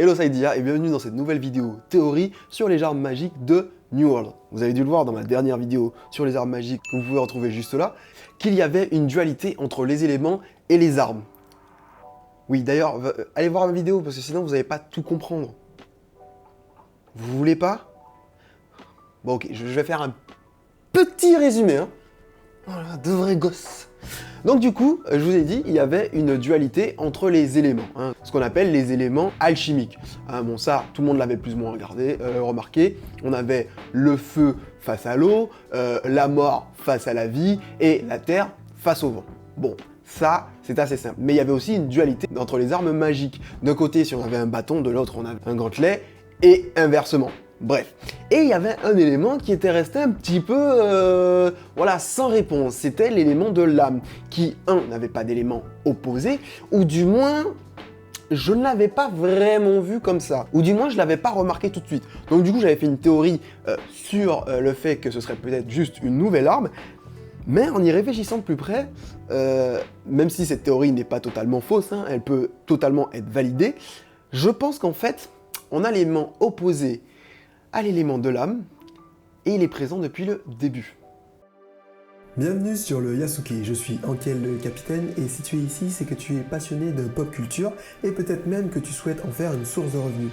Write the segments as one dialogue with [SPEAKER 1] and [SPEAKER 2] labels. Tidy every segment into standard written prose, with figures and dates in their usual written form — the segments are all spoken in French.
[SPEAKER 1] Hello Saidia et bienvenue dans cette nouvelle vidéo théorie sur les armes magiques de New World. Vous avez dû le voir dans ma dernière vidéo sur les armes magiques que vous pouvez retrouver juste là, qu'il y avait une dualité entre les éléments et les armes. Oui, d'ailleurs, allez voir ma vidéo parce que sinon vous n'allez pas tout comprendre. Vous voulez pas? Bon ok, je vais faire un petit résumé. Voilà, de vrais gosses. Donc du coup, je vous ai dit, il y avait une dualité entre les éléments, ce qu'on appelle les éléments alchimiques. Bon ça, tout le monde l'avait plus ou moins remarqué. On avait le feu face à l'eau, la mort face à la vie et la terre face au vent. Bon, ça, c'est assez simple. Mais il y avait aussi une dualité entre les armes magiques. D'un côté, si on avait un bâton, de l'autre, on avait un gantelet, et inversement. Bref. Et il y avait un élément qui était resté un petit peu, voilà, sans réponse. C'était l'élément de l'âme, qui, n'avait pas d'élément opposé, ou du moins, je ne l'avais pas vraiment vu comme ça. Ou du moins, je ne l'avais pas remarqué tout de suite. Donc du coup, j'avais fait une théorie sur le fait que ce serait peut-être juste une nouvelle arme, mais en y réfléchissant de plus près, même si cette théorie n'est pas totalement fausse, elle peut totalement être validée, je pense qu'en fait, on a l'élément opposé à l'élément de l'âme, et il est présent depuis le début.
[SPEAKER 2] Bienvenue sur le Yasuke, je suis Ankel le capitaine, et si tu es ici, c'est que tu es passionné de pop culture, et peut-être même que tu souhaites en faire une source de revenus.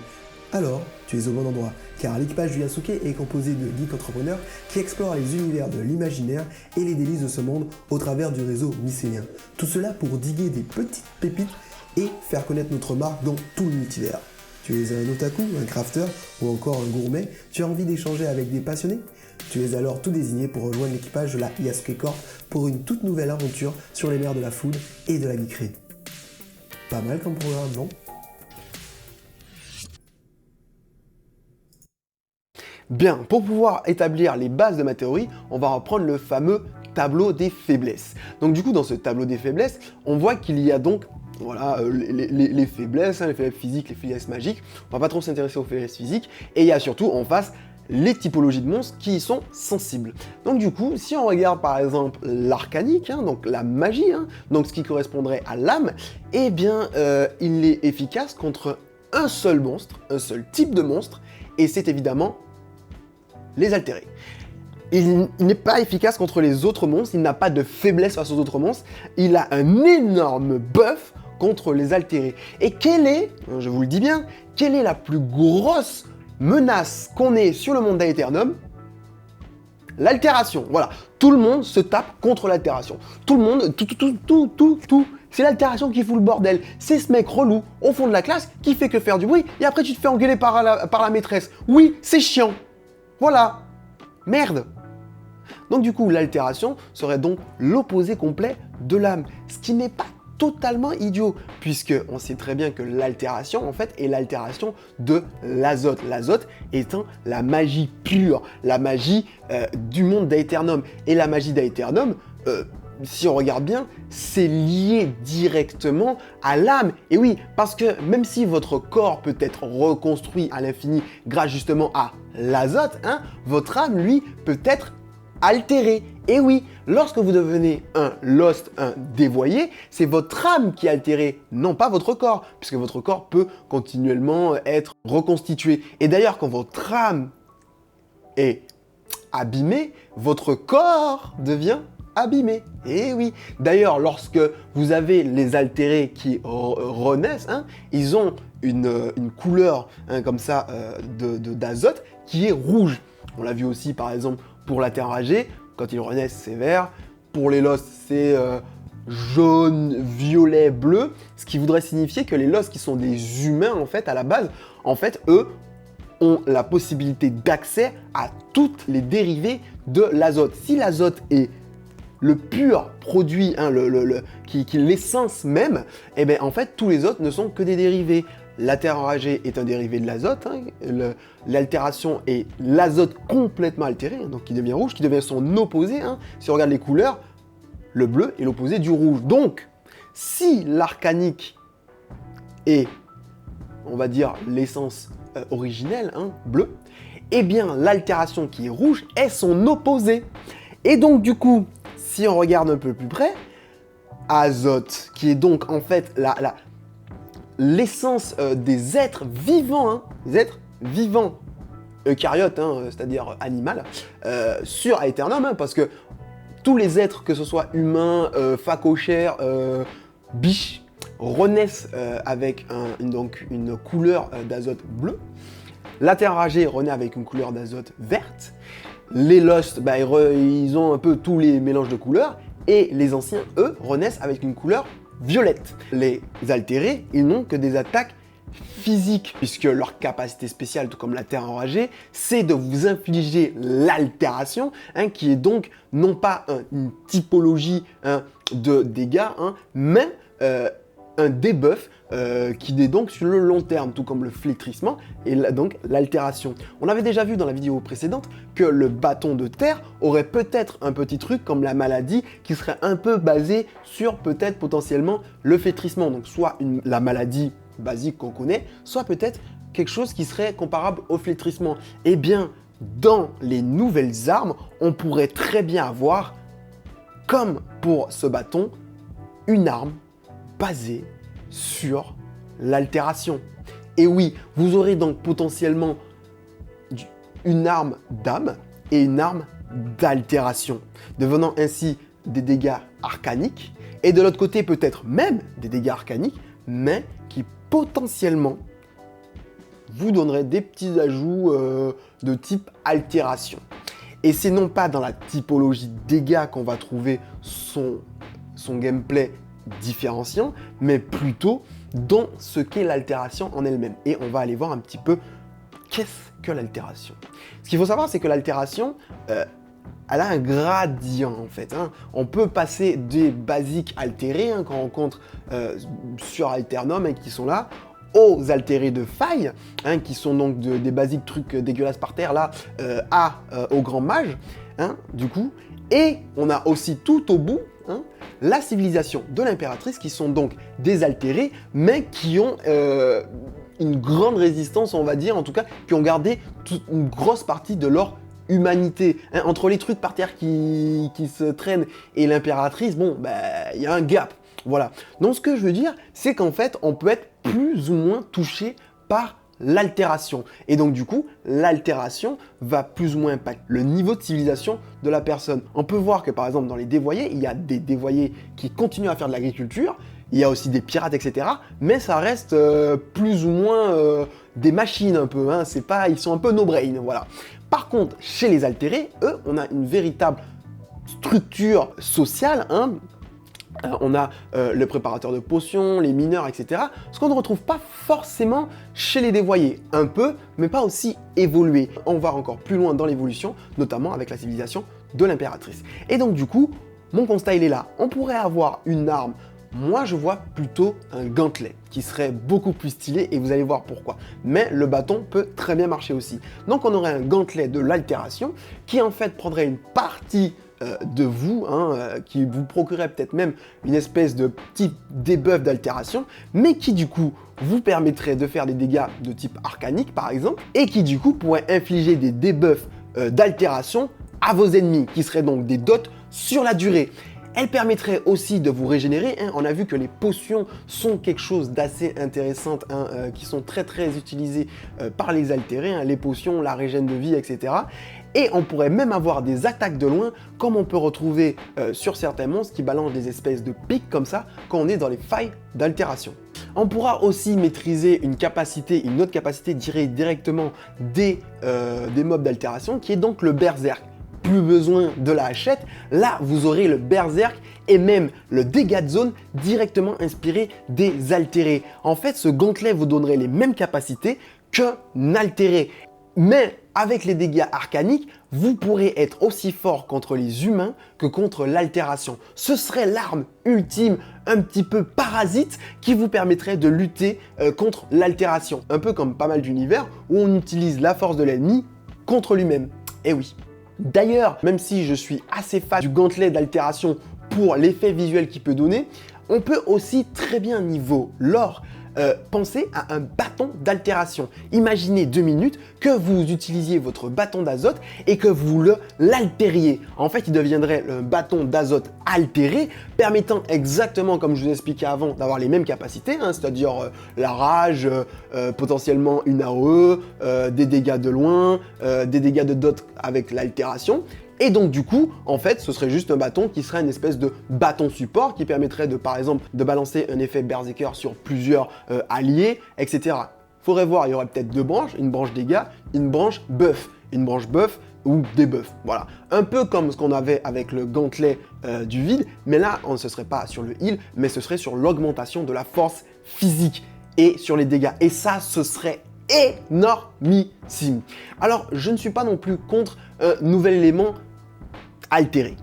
[SPEAKER 2] Alors, tu es au bon endroit, car l'équipage du Yasuke est composé de geeks entrepreneurs qui explorent les univers de l'imaginaire et les délices de ce monde au travers du réseau mycélien. Tout cela pour diguer des petites pépites et faire connaître notre marque dans tout le multivers. Tu es un otaku, un crafter ou encore un gourmet, tu as envie d'échanger avec des passionnés? Tu es alors tout désigné pour rejoindre l'équipage de la Yasuke Corp pour une toute nouvelle aventure sur les mers de la food et de la geekerie. Pas mal comme programme, non?
[SPEAKER 1] Bien, pour pouvoir établir les bases de ma théorie, on va reprendre le fameux tableau des faiblesses. Donc du coup, dans ce tableau des faiblesses, on voit qu'il y a donc voilà, les faiblesses, les faiblesses physiques, les faiblesses magiques. On va pas trop s'intéresser aux faiblesses physiques. Et il y a surtout en face les typologies de monstres qui y sont sensibles. Donc du coup, si on regarde par exemple l'arcanique, donc la magie, donc ce qui correspondrait à l'âme, eh bien il est efficace contre un seul monstre, un seul type de monstre, et c'est évidemment les altérés. Il n'est pas efficace contre les autres monstres, il n'a pas de faiblesse face aux autres monstres, il a un énorme buff contre les altérés. Et quelle est, je vous le dis bien, quelle est la plus grosse menace qu'on ait sur le monde d'Aeternum? L'altération. Voilà, tout le monde se tape contre l'altération. Tout le monde, tout. C'est l'altération qui fout le bordel. C'est ce mec relou au fond de la classe qui fait que faire du bruit et après tu te fais engueuler par la maîtresse. Oui, c'est chiant. Voilà. Merde. Donc du coup, l'altération serait donc l'opposé complet de l'âme, ce qui n'est pas totalement idiot, puisque on sait très bien que l'altération, en fait, est l'altération de l'azote. L'azote étant la magie pure, la magie du monde d'Aeternum. Et la magie d'Aeternum, si on regarde bien, c'est lié directement à l'âme. Et oui, parce que même si votre corps peut être reconstruit à l'infini grâce justement à l'azote, votre âme, lui, peut être altéré. Et oui, lorsque vous devenez un lost, un dévoyé, c'est votre âme qui est altérée, non pas votre corps, puisque votre corps peut continuellement être reconstitué. Et d'ailleurs, quand votre âme est abîmée, votre corps devient abîmé. Et oui, d'ailleurs, lorsque vous avez les altérés qui renaissent, ils ont une couleur comme ça d'azote qui est rouge. On l'a vu aussi par exemple pour la terre enragée, quand ils renaissent c'est vert, pour les lost c'est jaune, violet, bleu, ce qui voudrait signifier que les lost qui sont des humains en fait à la base, en fait eux ont la possibilité d'accès à toutes les dérivés de l'azote. Si l'azote est le pur produit, qui est l'essence même, et bien en fait tous les autres ne sont que des dérivés. La terre enragée est un dérivé de l'azote, l'altération est l'azote complètement altéré, donc qui devient rouge, qui devient son opposé. Si on regarde les couleurs, le bleu est l'opposé du rouge. Donc, si l'arcanique est, on va dire, l'essence originelle, bleu, eh bien l'altération qui est rouge est son opposé. Et donc du coup, si on regarde un peu plus près, azote, qui est donc en fait l'essence des êtres vivants, des êtres vivants, eucaryotes, c'est-à-dire animal, sur Aeternum, parce que tous les êtres, que ce soit humains, phacochères, biches, renaissent avec une couleur d'azote bleu. La terre enragée renaît avec une couleur d'azote verte. Les Lost, ils ont un peu tous les mélanges de couleurs. Et les anciens, eux, renaissent avec une couleur violette. Les altérés, ils n'ont que des attaques physiques, puisque leur capacité spéciale, tout comme la terre enragée, c'est de vous infliger l'altération, qui est donc non pas une typologie de dégâts, mais un debuff qui est donc sur le long terme, tout comme le flétrissement et donc l'altération. On avait déjà vu dans la vidéo précédente que le bâton de terre aurait peut-être un petit truc comme la maladie qui serait un peu basé sur peut-être potentiellement le flétrissement, donc soit la maladie basique qu'on connaît, soit peut-être quelque chose qui serait comparable au flétrissement. Eh bien, dans les nouvelles armes, on pourrait très bien avoir, comme pour ce bâton, une arme basée sur l'altération. Et oui, vous aurez donc potentiellement une arme d'âme et une arme d'altération, devenant ainsi des dégâts arcaniques, et de l'autre côté peut-être même des dégâts arcaniques, mais qui potentiellement vous donneraient des petits ajouts de type altération. Et c'est non pas dans la typologie dégâts qu'on va trouver son gameplay différenciant, mais plutôt dans ce qu'est l'altération en elle-même. Et on va aller voir un petit peu qu'est-ce que l'altération. Ce qu'il faut savoir, c'est que l'altération, elle a un gradient en fait. On peut passer des basiques altérés qu'on rencontre sur Aeternum qui sont là, aux altérés de faille, qui sont donc des basiques trucs dégueulasses par terre là, au grand mage, du coup. Et on a aussi tout au bout la civilisation de l'impératrice, qui sont donc des altérés, mais qui ont une grande résistance, on va dire, en tout cas, qui ont gardé une grosse partie de leur humanité. Entre les trucs par terre qui se traînent et l'impératrice, il y a un gap. Voilà. Donc ce que je veux dire, c'est qu'en fait, on peut être plus ou moins touché par l'altération. Et donc du coup, l'altération va plus ou moins impacter le niveau de civilisation de la personne. On peut voir que par exemple dans les dévoyés, il y a des dévoyés qui continuent à faire de l'agriculture, il y a aussi des pirates, etc. Mais ça reste plus ou moins des machines un peu, ils sont un peu no-brain, voilà. Par contre, chez les altérés, eux, on a une véritable structure sociale, on a le préparateur de potions, les mineurs, etc. Ce qu'on ne retrouve pas forcément chez les dévoyés. Un peu, mais pas aussi évolué. On va encore plus loin dans l'évolution, notamment avec la civilisation de l'impératrice. Et donc du coup, mon constat il est là. On pourrait avoir une arme. Moi, je vois plutôt un gantelet qui serait beaucoup plus stylé et vous allez voir pourquoi. Mais le bâton peut très bien marcher aussi. Donc on aurait un gantelet de l'altération qui en fait prendrait une partie de vous, qui vous procurerait peut-être même une espèce de petit debuff d'altération, mais qui du coup vous permettrait de faire des dégâts de type arcanique par exemple, et qui du coup pourrait infliger des debuffs d'altération à vos ennemis, qui seraient donc des dots sur la durée. Elle permettrait aussi de vous régénérer. On a vu que les potions sont quelque chose d'assez intéressant, qui sont très utilisées par les altérés, les potions, la régène de vie, etc. Et on pourrait même avoir des attaques de loin, comme on peut retrouver sur certains monstres qui balancent des espèces de pics comme ça, quand on est dans les failles d'altération. On pourra aussi maîtriser une autre capacité directement des mobs d'altération, qui est donc le berserk. Plus besoin de la hachette, là vous aurez le berserk et même le dégât de zone directement inspiré des altérés. En fait, ce gantelet vous donnerait les mêmes capacités qu'un altéré, mais avec les dégâts arcaniques, vous pourrez être aussi fort contre les humains que contre l'altération. Ce serait l'arme ultime, un petit peu parasite, qui vous permettrait de lutter contre l'altération. Un peu comme pas mal d'univers où on utilise la force de l'ennemi contre lui-même. Et oui. D'ailleurs, même si je suis assez fan du gantelet d'altération pour l'effet visuel qu'il peut donner, on peut aussi très bien niveau lore pensez à un bâton d'altération. Imaginez 2 minutes que vous utilisiez votre bâton d'azote et que vous l'altériez. En fait, il deviendrait le bâton d'azote altéré, permettant exactement, comme je vous ai expliqué avant, d'avoir les mêmes capacités, hein, c'est-à-dire la rage, potentiellement une AOE, des dégâts de loin, des dégâts de dot avec l'altération. Et donc du coup, en fait, ce serait juste un bâton qui serait une espèce de bâton support qui permettrait de, par exemple, de balancer un effet Berserker sur plusieurs alliés, etc. Faudrait voir, il y aurait peut-être 2 branches, une branche dégâts, une branche buff. Une branche buff ou debuff, voilà. Un peu comme ce qu'on avait avec le gantelet du vide, mais là, on ne serait pas sur le heal, mais ce serait sur l'augmentation de la force physique et sur les dégâts. Et ça, ce serait énormissime. Alors, je ne suis pas non plus contre un nouvel élément altéré.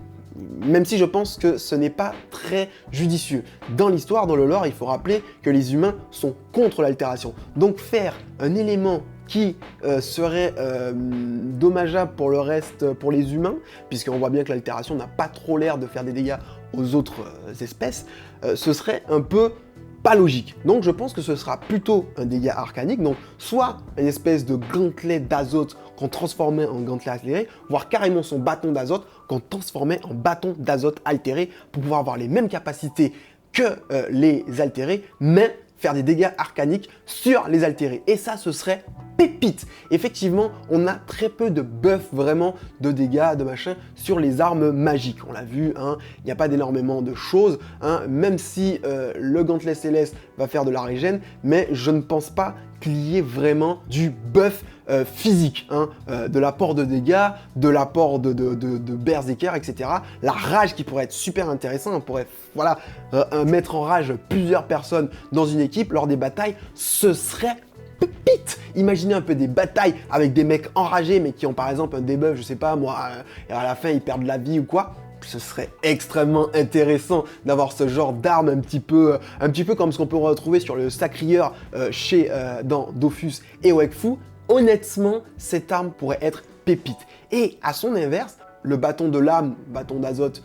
[SPEAKER 1] Même si je pense que ce n'est pas très judicieux. Dans l'histoire, dans le lore, il faut rappeler que les humains sont contre l'altération. Donc faire un élément qui serait dommageable pour le reste, pour les humains, puisqu'on voit bien que l'altération n'a pas trop l'air de faire des dégâts aux autres espèces, ce serait un peu pas logique. Donc je pense que ce sera plutôt un dégât arcanique, donc soit une espèce de gantelet d'azote qu'on transformait en gantelet altéré, voire carrément son bâton d'azote qu'on transformait en bâton d'azote altéré pour pouvoir avoir les mêmes capacités que les altérés, mais faire des dégâts arcaniques sur les altérés. Et ça, ce serait pépite. Effectivement, on a très peu de buff vraiment de dégâts, de machin sur les armes magiques. On l'a vu, hein, il n'y a pas d'énormément de choses, hein, même si le gantelet céleste va faire de la régène, mais je ne pense pas qu'il y ait vraiment du buff physique, hein, de l'apport de dégâts, de l'apport de berserker, etc. La rage qui pourrait être super intéressant, on pourrait voilà, mettre en rage plusieurs personnes dans une équipe lors des batailles, ce serait pépite. Imaginez un peu des batailles avec des mecs enragés mais qui ont par exemple un debuff, je sais pas moi, et à la fin ils perdent la vie ou quoi. Ce serait extrêmement intéressant d'avoir ce genre d'arme un petit peu comme ce qu'on peut retrouver sur le Sacrieur dans Dofus et Wakfu. Honnêtement, cette arme pourrait être pépite. Et à son inverse, le bâton de lame, bâton d'azote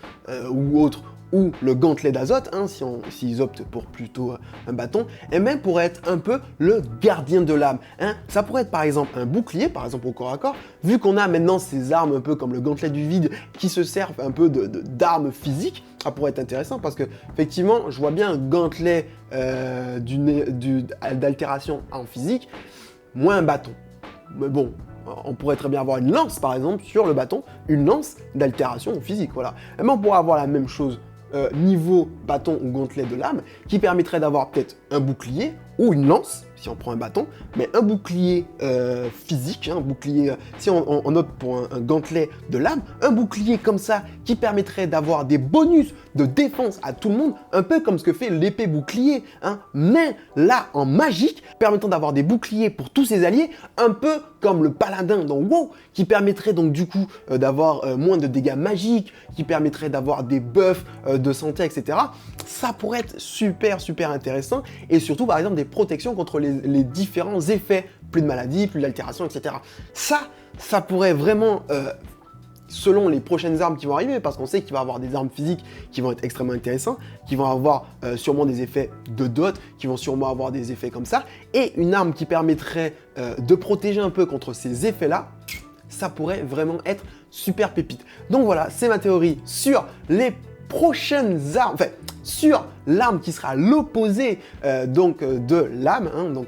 [SPEAKER 1] ou autre, ou le gantelet d'azote, hein, s'ils optent pour plutôt un bâton, et même pourrait être un peu le gardien de l'âme. Hein. Ça pourrait être par exemple un bouclier, par exemple au corps à corps, vu qu'on a maintenant ces armes un peu comme le gantelet du vide qui se servent un peu d'armes physiques, ça pourrait être intéressant parce que effectivement, je vois bien un gantelet d'altération en physique, moins un bâton. Mais bon, on pourrait très bien avoir une lance par exemple sur le bâton, une lance d'altération physique, voilà. Et même on pourrait avoir la même chose niveau bâton ou gantelet de lame qui permettrait d'avoir peut-être un bouclier ou une lance, si on prend un bâton, mais un bouclier physique, un bouclier, si on opte pour un gantelet de lame, un bouclier comme ça qui permettrait d'avoir des bonus de défense à tout le monde, un peu comme ce que fait l'épée bouclier, hein, mais là en magique, permettant d'avoir des boucliers pour tous ses alliés, un peu comme le paladin dans WoW, qui permettrait donc du coup d'avoir moins de dégâts magiques, qui permettrait d'avoir des buffs de santé, etc. Ça pourrait être super intéressant, et surtout par exemple des protections contre les différents effets, plus de maladies, plus d'altérations, etc. Ça pourrait vraiment, selon les prochaines armes qui vont arriver, parce qu'on sait qu'il va y avoir des armes physiques qui vont être extrêmement intéressantes, qui vont avoir sûrement des effets de dot, qui vont sûrement avoir des effets comme ça, et une arme qui permettrait de protéger un peu contre ces effets-là, ça pourrait vraiment être super pépite. Donc voilà, c'est ma théorie sur les prochaines armes, enfin sur l'arme qui sera l'opposé de l'âme, hein, donc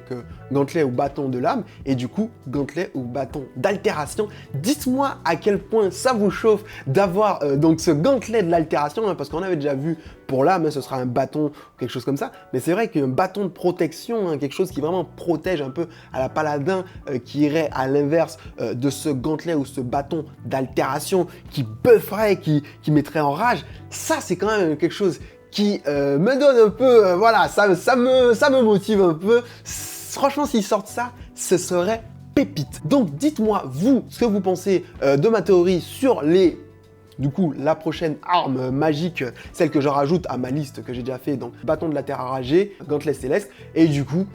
[SPEAKER 1] gantelet ou bâton de l'âme, et du coup gantelet ou bâton d'altération. Dites-moi à quel point ça vous chauffe d'avoir donc ce gantelet de l'altération, hein, parce qu'on avait déjà vu pour l'âme, hein, ce sera un bâton, quelque chose comme ça, mais c'est vrai qu'un bâton de protection, hein, quelque chose qui vraiment protège un peu à la paladin, qui irait à l'inverse de ce gantelet ou ce bâton d'altération qui bufferait, qui mettrait en rage, ça c'est quand même quelque chose qui me donne un peu, voilà, ça me motive un peu. Franchement, s'ils sortent ça, ce serait pépite. Donc dites-moi, vous, ce que vous pensez de ma théorie sur la prochaine arme magique, celle que je rajoute à ma liste que j'ai déjà fait, donc bâton de la terre enragée, gantelet céleste, et du coup,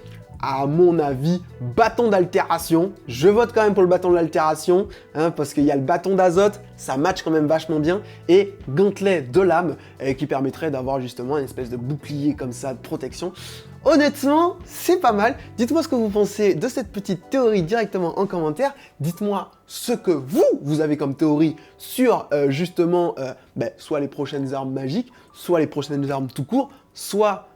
[SPEAKER 1] à mon avis, bâton d'altération. Je vote quand même pour le bâton de l'altération, hein, parce qu'il y a le bâton d'azote, ça match quand même vachement bien, et gantelet de lame, qui permettrait d'avoir justement une espèce de bouclier comme ça, de protection. Honnêtement, c'est pas mal. Dites-moi ce que vous pensez de cette petite théorie directement en commentaire. Dites-moi ce que vous avez comme théorie sur justement soit les prochaines armes magiques, soit les prochaines armes tout court, soit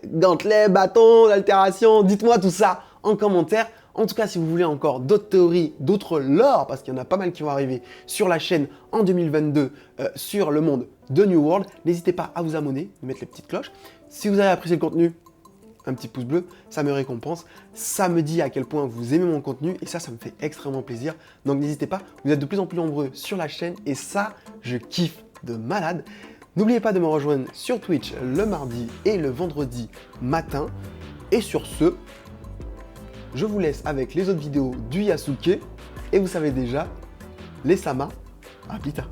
[SPEAKER 1] gantelets, bâtons, altération. Dites-moi tout ça en commentaire. En tout cas, si vous voulez encore d'autres théories, d'autres lore, parce qu'il y en a pas mal qui vont arriver sur la chaîne en 2022 sur le monde de New World, n'hésitez pas à vous abonner, de mettre les petites cloches. Si vous avez apprécié le contenu, un petit pouce bleu, ça me récompense, ça me dit à quel point vous aimez mon contenu et ça me fait extrêmement plaisir. Donc n'hésitez pas, vous êtes de plus en plus nombreux sur la chaîne et ça, je kiffe de malade. N'oubliez pas de me rejoindre sur Twitch le mardi et le vendredi matin. Et sur ce, je vous laisse avec les autres vidéos du Yasuke et vous savez déjà, les Sama, à plus tard.